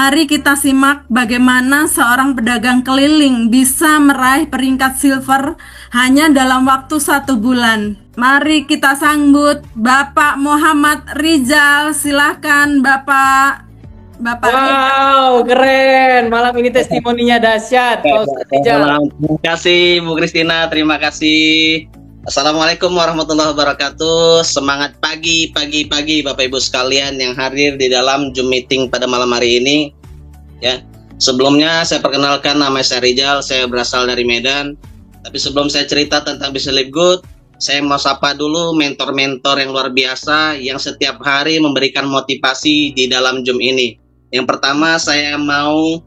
Mari kita simak bagaimana seorang pedagang keliling bisa meraih peringkat silver hanya dalam waktu 1 bulan. Mari kita sambut Bapak Muhammad Rizal. Silahkan Bapak. Wow, keren. Malam ini testimoninya dahsyat, Pak Ustadz Rizal. Terima kasih Bu Kristina, terima kasih. Assalamualaikum warahmatullahi wabarakatuh. Semangat pagi Bapak Ibu sekalian yang hadir di dalam Zoom meeting pada malam hari ini. Ya, sebelumnya saya perkenalkan, nama saya Rizal, saya berasal dari Medan. Tapi sebelum saya cerita tentang Business Live Good, saya mau sapa dulu mentor-mentor yang luar biasa yang setiap hari memberikan motivasi di dalam Zoom ini. Yang pertama saya mau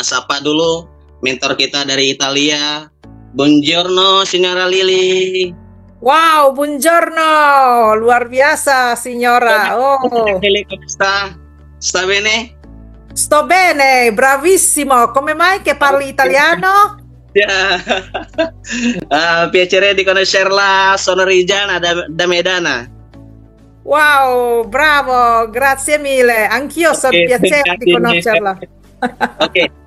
sapa dulu mentor kita dari Italia, Buongiorno Signora Lili. Wow, buongiorno, luar biasa Signora. Oh, sta bene? Sto bene, bravissimo. Come mai che parli italiano? Ya, piacere di conoscerla, sono Rizal da Medana. Wow, bravo, grazie mille. Anch'io sono piacere di conoscerla. Oke.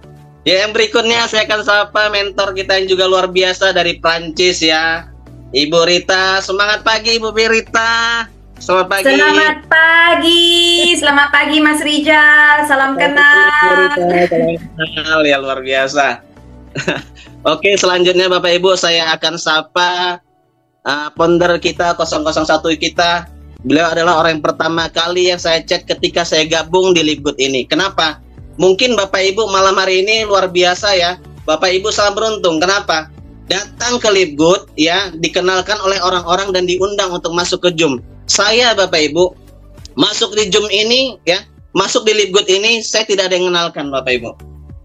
Ya, yang berikutnya saya akan sapa mentor kita yang juga luar biasa dari Prancis ya. Ibu Rita, semangat pagi Ibu Rita. Selamat pagi. Selamat pagi Mas Rizal. Salam kenal. Ya, luar biasa. Oke, selanjutnya Bapak Ibu saya akan sapa founder kita 001 kita. Beliau adalah orang yang pertama kali yang saya chat ketika saya gabung di Live Good ini. Kenapa? Mungkin Bapak Ibu malam hari ini luar biasa ya. Bapak Ibu sangat beruntung. Kenapa? Datang ke Live Good ya, dikenalkan oleh orang-orang dan diundang untuk masuk ke Zoom. Saya Bapak Ibu masuk di Zoom ini ya, masuk di Live Good ini saya tidak ada yang mengenalkan Bapak Ibu.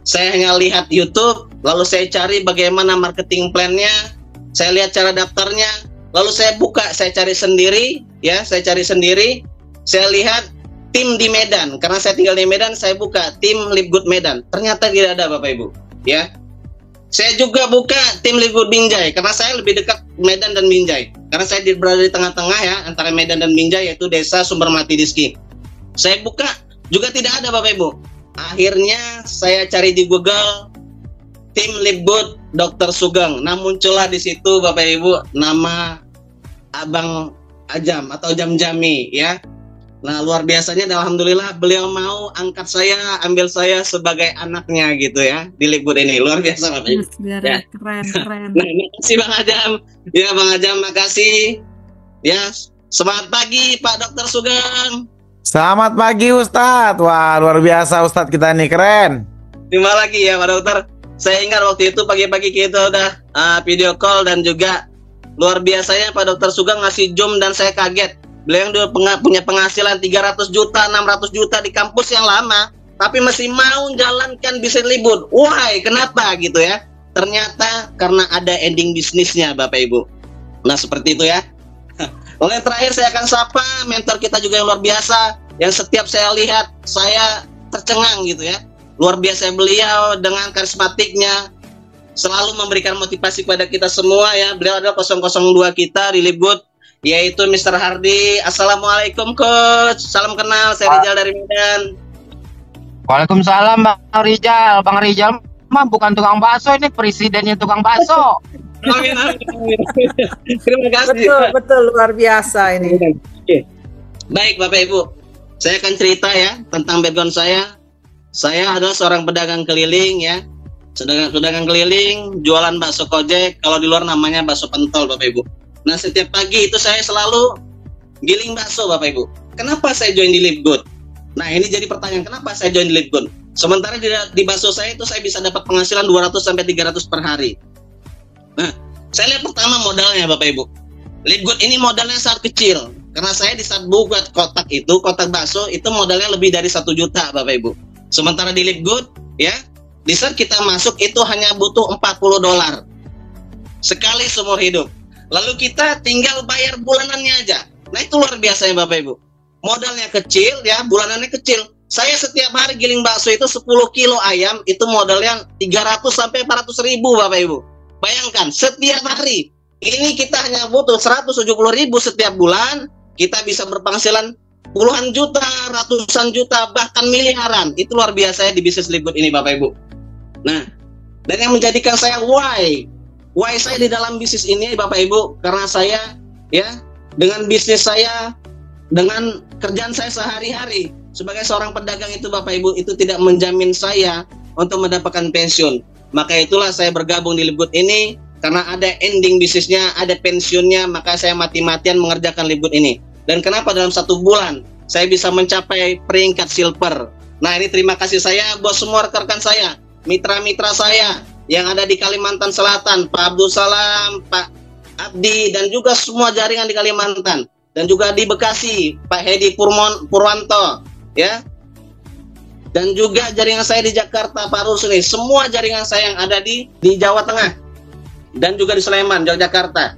Saya hanya lihat YouTube, lalu saya cari bagaimana marketing plan-nya, saya lihat cara daftarnya, lalu saya buka, saya cari sendiri ya, saya lihat tim di Medan, karena saya tinggal di Medan, saya buka tim Live Good Medan, ternyata tidak ada Bapak Ibu ya. Saya juga buka tim Live Good Binjai, karena saya lebih dekat Medan dan Binjai, karena saya berada di tengah-tengah ya, antara Medan dan Binjai, yaitu desa Sumbermati Diski. Saya buka, juga tidak ada Bapak Ibu. Akhirnya saya cari di Google tim Live Good Dr. Sugeng. Nah, muncullah di situ Bapak Ibu nama Abang Ajam atau Jam Jami ya. Nah, luar biasanya alhamdulillah beliau mau angkat saya, ambil saya sebagai anaknya gitu ya di Live Good ini. Luar biasa Bapak Ibu. Ya. Keren. Nah, makasih Bang Ajam. Ya, Bang Ajam makasih. Ya, semangat pagi Pak Dr. Sugeng. Selamat pagi Ustadz. Wah, luar biasa Ustadz kita nih, keren. Terima lagi ya Pak Dokter. Saya ingat waktu itu pagi-pagi kita udah video call dan juga luar biasanya Pak Dr. Sugeng ngasih Zoom dan saya kaget. Beliau yang punya penghasilan 300 juta, 600 juta di kampus yang lama, tapi masih mau jalankan bisnis libur. Why? Kenapa gitu ya? Ternyata karena ada ending bisnisnya Bapak Ibu. Nah, seperti itu ya. Lalu yang terakhir saya akan sapa mentor kita juga yang luar biasa, yang setiap saya lihat saya tercengang gitu ya. Luar biasa beliau dengan karismatiknya, selalu memberikan motivasi kepada kita semua ya. Beliau adalah 002 kita di Live Good, yaitu Mr. Hardi. Assalamualaikum Coach, salam kenal, saya Rizal dari Medan. Waalaikumsalam Bang Rizal. Bang Rizal mah bukan tukang bakso, ini presidennya tukang bakso. Amin. Terima kasih. Betul, luar biasa ini. Oke. Baik Bapak Ibu, saya akan cerita ya tentang background saya. Saya adalah seorang pedagang keliling ya. Pedagang keliling, jualan bakso kojek, kalau di luar namanya bakso pentol Bapak Ibu. Nah, setiap pagi itu saya selalu giling bakso Bapak Ibu. Kenapa saya join di Live Good? Nah, ini jadi pertanyaan, kenapa saya join di Live Good? Sementara di bakso saya itu saya bisa dapat penghasilan 200 sampai 300 per hari. Nah, saya lihat pertama modalnya Bapak Ibu. Live Good ini modalnya sangat kecil. Karena saya di saat buka kotak bakso itu modalnya lebih dari 1 juta Bapak Ibu. Sementara di Live Good ya, di saat kita masuk itu hanya butuh $40 sekali seumur hidup. Lalu kita tinggal bayar bulanannya aja. Nah, itu luar biasanya Bapak Ibu. Modalnya kecil ya, bulanannya kecil. Saya setiap hari giling bakso itu 10 kilo ayam, itu modalnya 300 sampai 400 ribu Bapak Ibu. Bayangkan, setiap hari. Ini kita hanya butuh 170 ribu setiap bulan, kita bisa berpenghasilan puluhan juta, ratusan juta, bahkan miliaran. Itu luar biasa ya di bisnis Live Good ini Bapak Ibu. Nah, dan yang menjadikan saya why saya di dalam bisnis ini Bapak Ibu, karena saya ya dengan bisnis saya, dengan kerjaan saya sehari-hari sebagai seorang pedagang itu Bapak Ibu, itu tidak menjamin saya untuk mendapatkan pensiun. Maka itulah saya bergabung di Live Good ini, karena ada ending bisnisnya, ada pensiunnya, maka saya mati-matian mengerjakan Live Good ini. Dan kenapa dalam 1 bulan saya bisa mencapai peringkat silver. Nah, ini terima kasih saya buat semua rekan-rekan saya, mitra-mitra saya yang ada di Kalimantan Selatan, Pak Abdul Salam, Pak Abdi, dan juga semua jaringan di Kalimantan, dan juga di Bekasi, Pak Hedi Purwanto, ya, dan juga jaringan saya di Jakarta, Pak Rusli, semua jaringan saya yang ada di Jawa Tengah, dan juga di Sleman, Yogyakarta.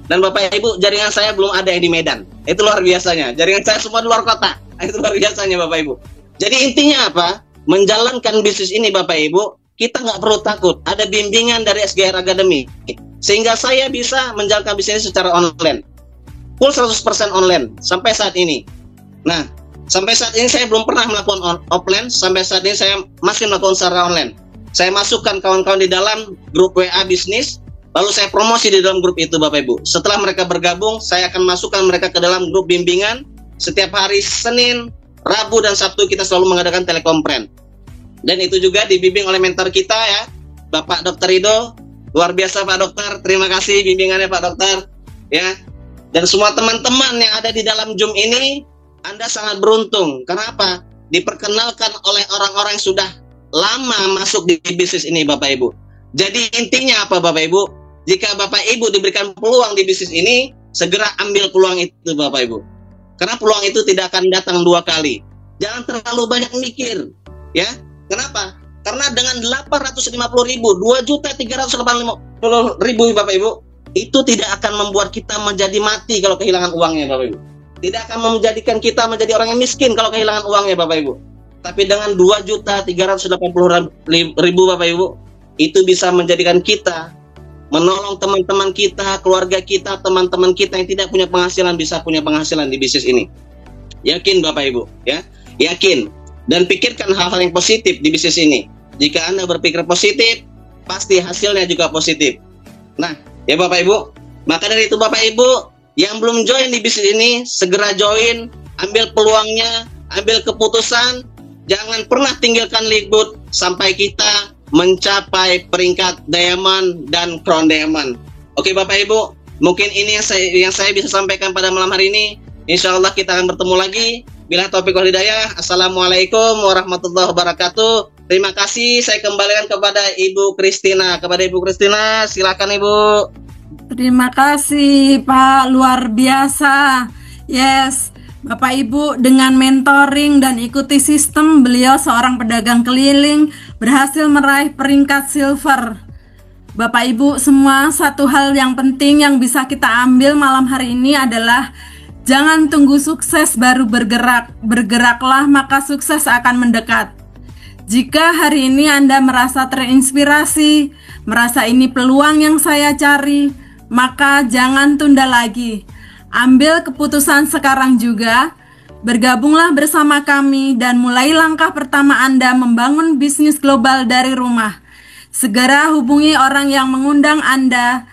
Dan Bapak Ibu, jaringan saya belum ada yang di Medan. Itu luar biasanya. Jaringan saya semua di luar kota. Itu luar biasanya Bapak Ibu. Jadi intinya apa? Menjalankan bisnis ini Bapak Ibu, kita nggak perlu takut. Ada bimbingan dari SGR Academy, sehingga saya bisa menjalankan bisnis secara online. Full 100% online sampai saat ini. Nah, sampai saat ini saya belum pernah melakukan offline. Sampai saat ini saya masih melakukan secara online. Saya masukkan kawan-kawan di dalam grup WA bisnis, lalu saya promosi di dalam grup itu Bapak Ibu. Setelah mereka bergabung, saya akan masukkan mereka ke dalam grup bimbingan. Setiap hari Senin, Rabu, dan Sabtu kita selalu mengadakan telekonferensi. Dan itu juga dibimbing oleh mentor kita ya, Bapak Dr. Rido. Luar biasa Pak Dokter, terima kasih bimbingannya Pak Dokter ya. Dan semua teman-teman yang ada di dalam Zoom ini, Anda sangat beruntung. Kenapa? Diperkenalkan oleh orang-orang yang sudah lama masuk di bisnis ini Bapak Ibu. Jadi intinya apa Bapak Ibu? Jika Bapak Ibu diberikan peluang di bisnis ini, segera ambil peluang itu Bapak Ibu. Karena peluang itu tidak akan datang 2 kali. Jangan terlalu banyak mikir, ya. Kenapa? Karena dengan 850.000, 2.380.000 Bapak Ibu, itu tidak akan membuat kita menjadi mati kalau kehilangan uangnya Bapak Ibu. Tidak akan menjadikan kita menjadi orang yang miskin kalau kehilangan uangnya Bapak Ibu. Tapi dengan 2.380.000 Bapak Ibu, itu bisa menjadikan kita menolong teman-teman kita, keluarga kita, teman-teman kita yang tidak punya penghasilan bisa punya penghasilan di bisnis ini. Yakin Bapak Ibu, ya? Yakin. Dan pikirkan hal-hal yang positif di bisnis ini. Jika Anda berpikir positif, pasti hasilnya juga positif. Nah, ya Bapak Ibu, maka dari itu Bapak Ibu yang belum join di bisnis ini, segera join, ambil peluangnya, ambil keputusan, jangan pernah tinggalkan Live Good sampai kita mencapai peringkat diamond dan crown diamond. Oke Bapak Ibu, mungkin ini yang saya bisa sampaikan pada malam hari ini. Insya Allah kita akan bertemu lagi. Bila taufiq wal hidayah. Assalamualaikum warahmatullahi wabarakatuh. Terima kasih. Saya kembalikan kepada Ibu Kristina. Silakan Ibu. Terima kasih Pak, luar biasa. Yes, Bapak Ibu dengan mentoring dan ikuti sistem, beliau seorang pedagang keliling berhasil meraih peringkat silver. Bapak Ibu semua, satu hal yang penting yang bisa kita ambil malam hari ini adalah jangan tunggu sukses baru bergerak. Bergeraklah maka sukses akan mendekat. Jika hari ini Anda merasa terinspirasi, merasa ini peluang yang saya cari, maka jangan tunda lagi. Ambil keputusan sekarang juga. Bergabunglah bersama kami dan mulai langkah pertama Anda membangun bisnis global dari rumah. Segera hubungi orang yang mengundang Anda.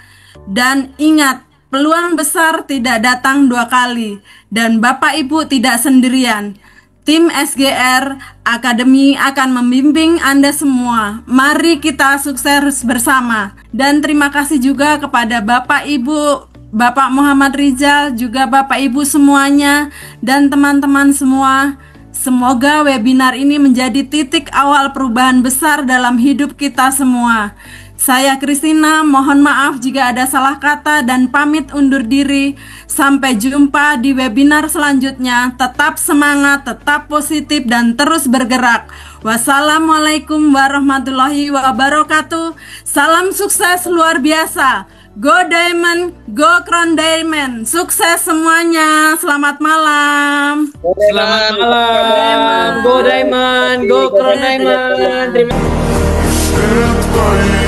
Dan ingat, peluang besar tidak datang 2 kali. Dan Bapak Ibu tidak sendirian. Tim SGR Academy akan membimbing Anda semua. Mari kita sukses bersama. Dan terima kasih juga kepada Bapak Ibu, Bapak Muhammad Rizal, juga Bapak Ibu semuanya, dan teman-teman semua. Semoga webinar ini menjadi titik awal perubahan besar dalam hidup kita semua. Saya Kristina, mohon maaf jika ada salah kata dan pamit undur diri. Sampai jumpa di webinar selanjutnya. Tetap semangat, tetap positif, dan terus bergerak. Wassalamualaikum warahmatullahi wabarakatuh. Salam sukses luar biasa. Go Diamond, go Crown Diamond. Sukses semuanya. Selamat malam. Selamat malam. Go Diamond, go Crown Diamond. Terima kasih.